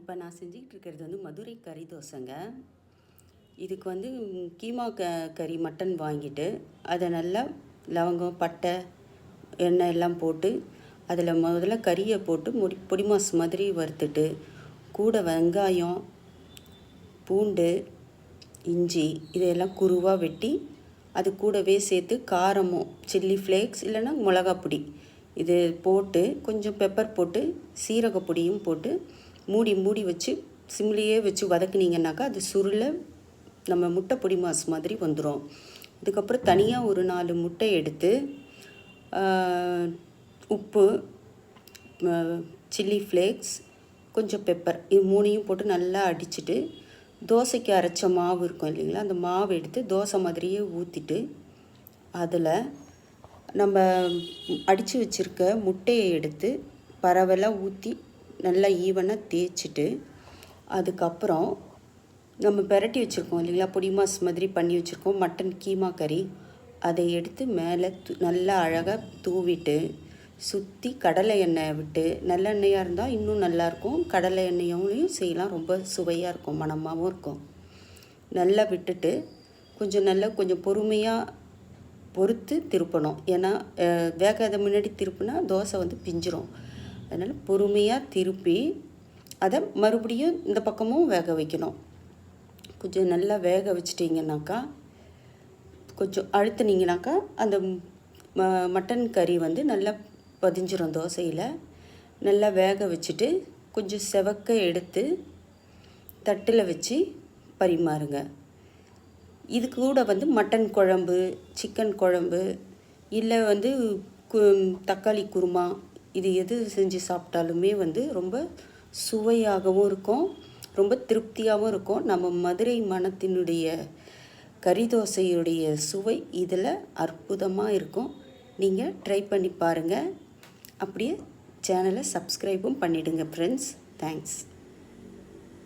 இப்போ நான் செஞ்சுக்கிட்டு இருக்கிறது வந்து மதுரை கறி தோசைங்க. இதுக்கு வந்து கீமா கறி மட்டன் வாங்கிட்டு அதை நல்லா லவங்கம், பட்டை, எண்ணெய் எல்லாம் போட்டு அதில் முதல்ல கறியை போட்டு பொடி மாஸ் மாதிரி வறுத்துட்டு, கூட வெங்காயம், பூண்டு, இஞ்சி இதையெல்லாம் குருவாக வெட்டி அது கூடவே சேர்த்து காரமும் சில்லி ஃப்ளேக்ஸ் இல்லைன்னா மிளகா பொடி இது போட்டு கொஞ்சம் பெப்பர் போட்டு சீரகப்பொடியும் போட்டு மூடி வச்சு சிம்லேயே வச்சு வதக்குனீங்கன்னாக்கா அது சுருளை நம்ம முட்டை பொடி மாஸ் மாதிரி வந்துடும். இதுக்கப்புறம் தனியாக ஒரு 4 முட்டை எடுத்து உப்பு, சில்லி ஃப்ளேக்ஸ், கொஞ்சம் பெப்பர் இது 3ஐயும் போட்டு நல்லா அடிச்சுட்டு தோசைக்கு அரைச்ச மாவு இருக்கும் இல்லைங்களா, அந்த மாவு எடுத்து தோசை மாதிரியே ஊற்றிட்டு அதில் நம்ம அடித்து வச்சுருக்க முட்டையை எடுத்து பரவலாக ஊற்றி நல்லா ஈவனாக தேய்ச்சிட்டு, அதுக்கப்புறம் நம்ம பெரட்டி வச்சுருக்கோம் இல்லைங்களா, பொடி மாஸ் மாதிரி பண்ணி வச்சுருக்கோம் மட்டன் கீமா கறி, அதை எடுத்து மேலே நல்லா அழகாக தூவிட்டு சுற்றி கடலை எண்ணெய் விட்டு, நல்லெண்ணெயாக இருந்தால் இன்னும் நல்லாயிருக்கும், கடலை எண்ணெயும் செய்யலாம், ரொம்ப சுவையாக இருக்கும், மணமாகவும் இருக்கும். நல்லா விட்டுட்டு கொஞ்சம் பொறுமையாக பொறுத்து திருப்பணும். ஏன்னா வேகாத முன்னாடி திருப்பினா தோசை வந்து பிஞ்சிரும். அதனால் பொறுமையாக திருப்பி அதை மறுபடியும் இந்த பக்கமும் வேக வைக்கணும். கொஞ்சம் நல்லா வேக வச்சிட்டிங்கனாக்கா, கொஞ்சம் அழுத்துனீங்கனாக்கா அந்த மட்டன் கறி வந்து நல்லா பதிஞ்சிரும் தோசையில். நல்லா வேக வச்சுட்டு கொஞ்சம் செவக்க எடுத்து தட்டில் வச்சு பரிமாறுங்க. இது கூட வந்து மட்டன் குழம்பு, சிக்கன் குழம்பு, இல்லை வந்து தக்காளி குருமா, இது எது செஞ்சு சாப்பிட்டாலுமே வந்து ரொம்ப சுவையாகவும் இருக்கும், ரொம்ப திருப்தியாகவும் இருக்கும். நம்ம மதுரை மணத்தினுடைய கறி தோசையுடைய சுவை இதில் அற்புதமாக இருக்கும். நீங்கள் ட்ரை பண்ணி பாருங்கள். அப்படியே சேனலை சப்ஸ்கிரைபும் பண்ணிவிடுங்க ஃப்ரெண்ட்ஸ். தேங்க்ஸ்.